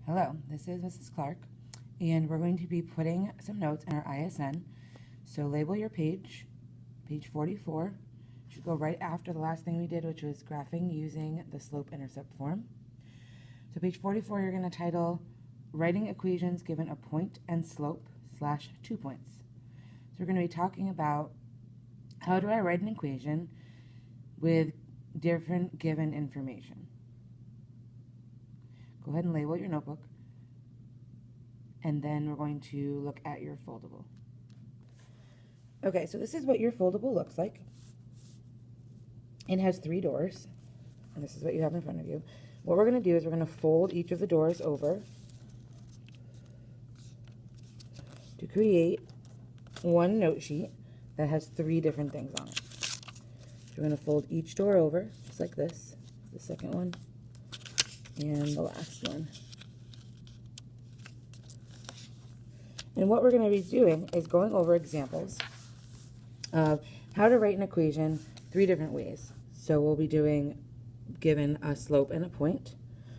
Hello, this is Mrs. Clark, and we're going to be putting some notes in our ISN. So label your page, page 44. Should go right after the last thing we did, which was graphing using the slope-intercept form. So page 44, you're going to title Writing Equations Given a Point and Slope / 2 points. So we're going to be talking about how do I write an equation with different given information. Go ahead and label your notebook, and then we're going to look at your foldable. Okay, so this is what your foldable looks like. It has 3 doors, and this is what you have in front of you. What we're going to do is we're going to fold each of the doors over to create one note sheet that has 3 different things on it. So we're going to fold each door over, just like this, the second one, and the last one. And what we're going to be doing is going over examples of how to write an equation 3 different ways. So we'll be doing given a slope and a point,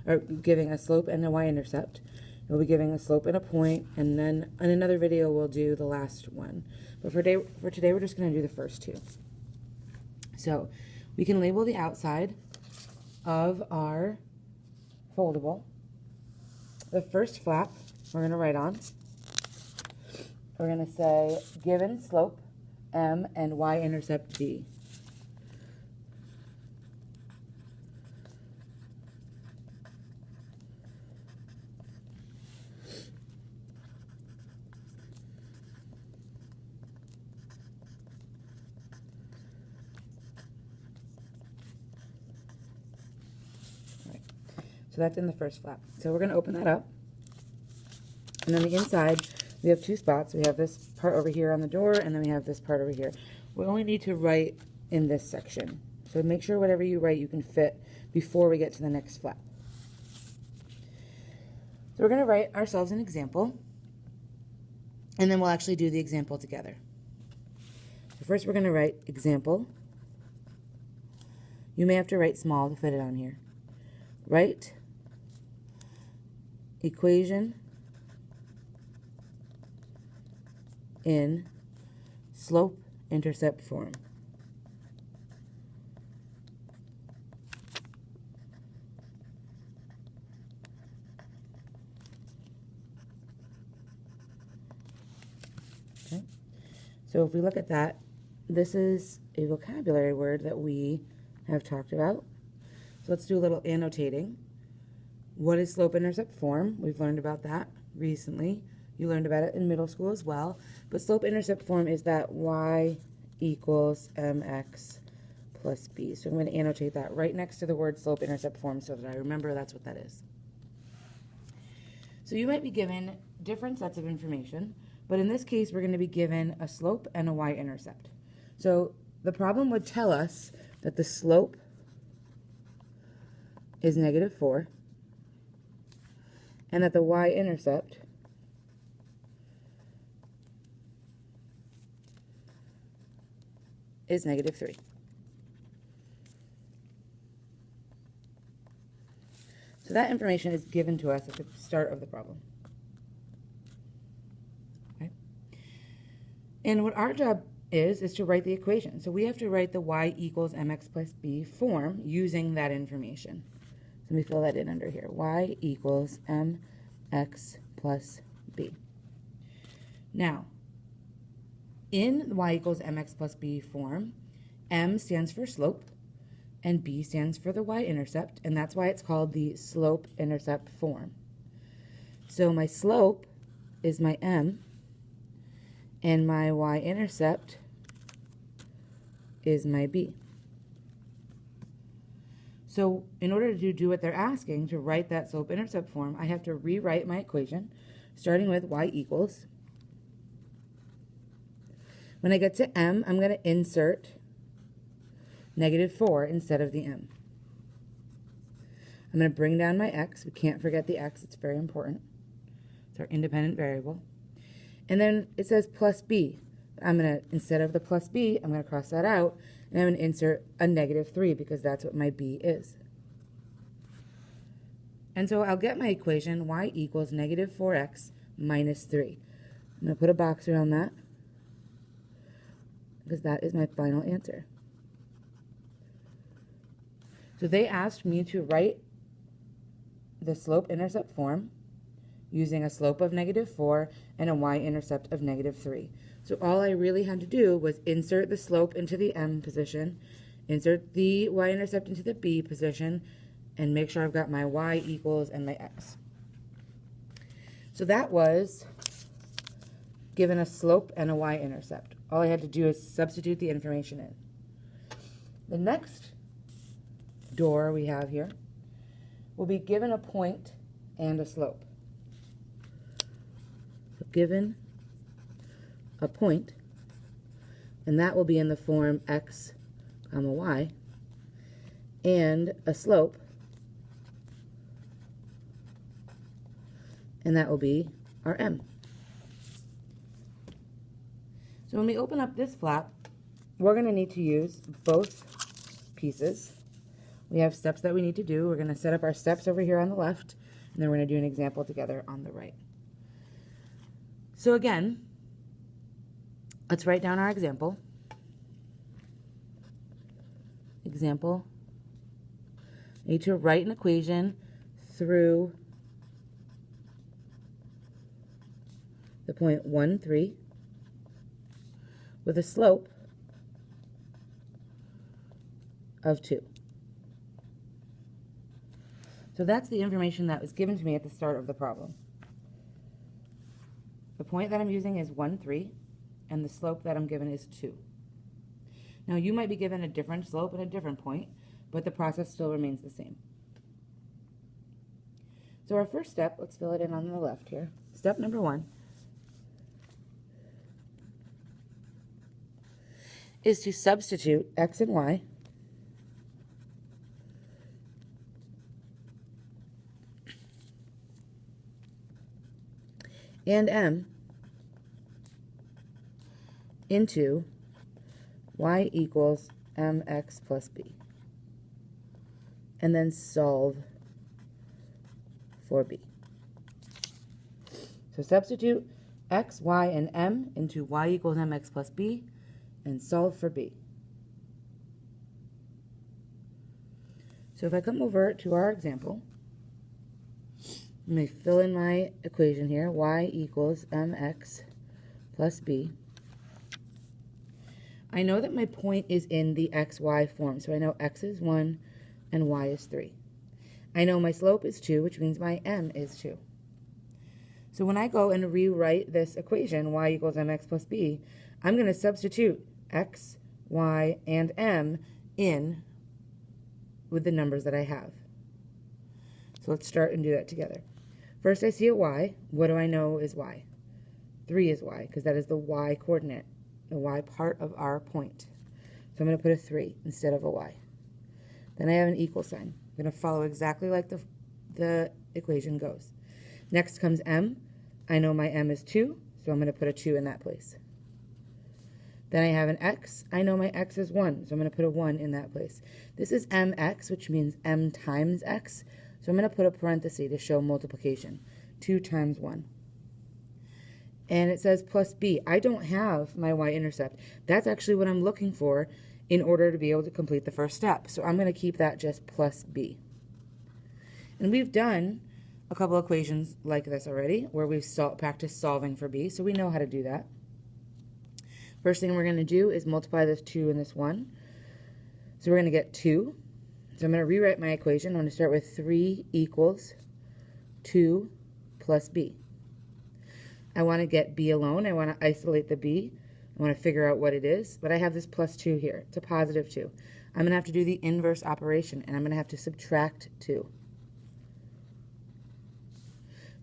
or giving a slope and a y-intercept. We'll be giving a slope and a point, and then in another video we'll do the last one. But for today we're just going to do the first 2. So we can label the outside of our foldable. The first flap we're going to write on, we're going to say given slope m and y-intercept b. So that's in the first flap. So we're going to open that up. And on the inside, we have 2 spots. We have this part over here on the door, and then we have this part over here. We only need to write in this section. So make sure whatever you write you can fit before we get to the next flap. So we're going to write ourselves an example, and then we'll actually do the example together. So first we're going to write example. You may have to write small to fit it on here. Write equation in slope-intercept form. Okay. So if we look at that, this is a vocabulary word that we have talked about. So let's do a little annotating. What is slope-intercept form? We've learned about that recently. You learned about it in middle school as well. But slope-intercept form is that y equals mx plus b. So I'm going to annotate that right next to the word slope-intercept form so that I remember that's what that is. So you might be given different sets of information, but in this case we're going to be given a slope and a y-intercept. So the problem would tell us that the slope is -4, and that the y-intercept is -3. So that information is given to us at the start of the problem. Okay. And what our job is to write the equation. So we have to write the y equals mx plus b form using that information. So let me fill that in under here. Y equals mx plus b. Now, in y equals mx plus b form, m stands for slope, and b stands for the y-intercept, and that's why it's called the slope-intercept form. So my slope is my m, and my y-intercept is my b. So in order to do what they're asking, to write that slope-intercept form, I have to rewrite my equation, starting with y equals. When I get to m, I'm going to insert -4 instead of the m. I'm going to bring down my x. We can't forget the x. It's very important. It's our independent variable. And then it says plus b. I'm going to, instead of the plus b, I'm going to cross that out, and I'm going to insert a -3 because that's what my b is. And so I'll get my equation, y equals negative 4x minus 3. I'm going to put a box around that because that is my final answer. So they asked me to write the slope-intercept form using a slope of negative 4 and a y-intercept of negative 3. So all I really had to do was insert the slope into the m position, insert the y-intercept into the b position, and make sure I've got my y equals and my x. So that was given a slope and a y-intercept. All I had to do is substitute the information in. The next door we have here will be given a point and a slope. So given a point, and that will be in the form x comma y, and a slope, and that will be our m. So when we open up this flap, we're going to need to use both pieces. We have steps that we need to do. We're going to set up our steps over here on the left, and then we're going to do an example together on the right. So again, let's write down our example. Example, I need to write an equation through the point 1, 3 with a slope of 2. So that's the information that was given to me at the start of the problem. The point that I'm using is 1, 3, and the slope that I'm given is 2. Now you might be given a different slope and a different point, but the process still remains the same. So our first step, let's fill it in on the left here. Step number 1 is to substitute x and y and m into y equals mx plus b, and then solve for b. So substitute x, y, and m into y equals mx plus b, and solve for b. So if I come over to our example, let me fill in my equation here, y equals mx plus b. I know that my point is in the xy form, so I know x is 1 and y is 3. I know my slope is 2, which means my m is 2. So when I go and rewrite this equation, y equals mx plus b, I'm going to substitute x, y, and m in with the numbers that I have. So let's start and do that together. First I see a y. What do I know is y? 3 is y, because that is the y coordinate, the y part of our point. So I'm going to put a 3 instead of a y. Then I have an equal sign. I'm going to follow exactly like the equation goes. Next comes m. I know my m is 2, so I'm going to put a 2 in that place. Then I have an x. I know my x is 1, so I'm going to put a 1 in that place. This is mx, which means m times x, so I'm going to put a parenthesis to show multiplication. 2 times 1. And it says plus b. I don't have my y-intercept. That's actually what I'm looking for in order to be able to complete the first step. So I'm going to keep that just plus b. And we've done a couple equations like this already, where we've practiced solving for b, so we know how to do that. First thing we're going to do is multiply this 2 and this 1. So we're going to get 2. So I'm going to rewrite my equation. I'm going to start with 3 equals 2 plus b. I want to get b alone. I want to isolate the b. I want to figure out what it is, but I have this plus 2 here. It's a positive 2. I'm going to have to do the inverse operation, and I'm going to have to subtract 2.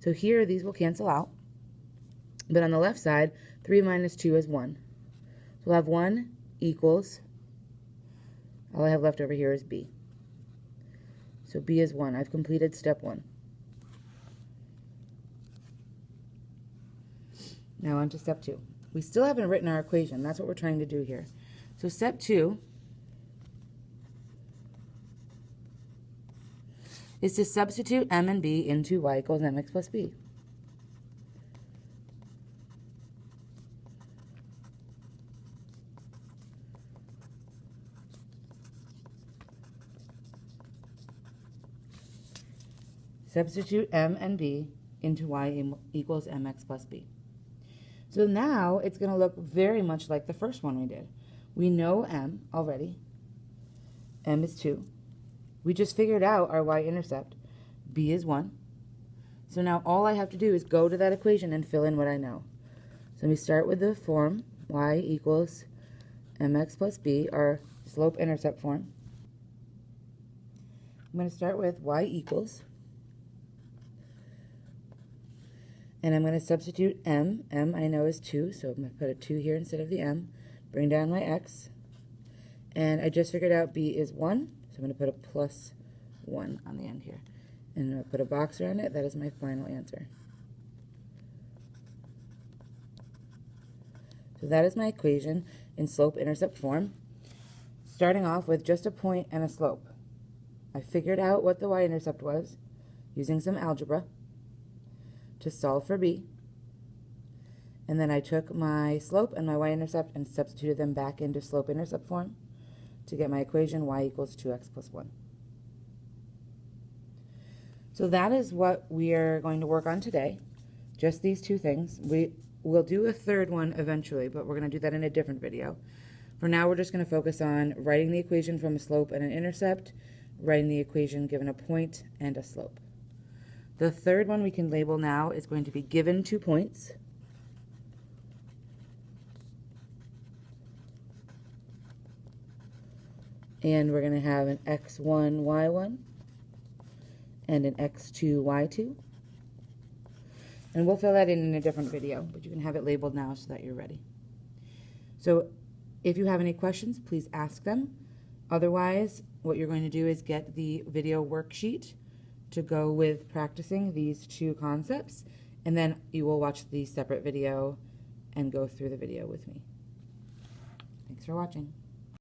So here, these will cancel out. But on the left side, 3 minus 2 is 1. So we'll have 1 equals, all I have left over here is b. So b is 1. I've completed step 1. Now on to step 2. We still haven't written our equation. That's what we're trying to do here. So step 2 is to substitute m and b into y equals mx plus b. Substitute m and b into y equals mx plus b. So now it's going to look very much like the first one we did. We know m already. M is 2. We just figured out our y-intercept. B is 1. So now all I have to do is go to that equation and fill in what I know. So we start with the form y equals mx plus b, our slope-intercept form. I'm going to start with y equals, and I'm going to substitute m. M I know is 2, so I'm going to put a 2 here instead of the m. Bring down my x. And I just figured out b is 1, so I'm going to put a plus 1 on the end here. And I'm going to put a box around it. That is my final answer. So that is my equation in slope-intercept form, starting off with just a point and a slope. I figured out what the y-intercept was using some algebra to solve for b. And then I took my slope and my y-intercept and substituted them back into slope-intercept form to get my equation y equals 2x plus 1. So that is what we are going to work on today, just these two things. We will do a third one eventually, but we're going to do that in a different video. For now, we're just going to focus on writing the equation from a slope and an intercept, writing the equation given a point and a slope. The third one we can label now is going to be given 2 points. And we're going to have an x1, y1, and an x2, y2. And we'll fill that in a different video, but you can have it labeled now so that you're ready. So if you have any questions, please ask them. Otherwise, what you're going to do is get the video worksheet to go with practicing these two concepts, and then you will watch the separate video and go through the video with me. Thanks for watching.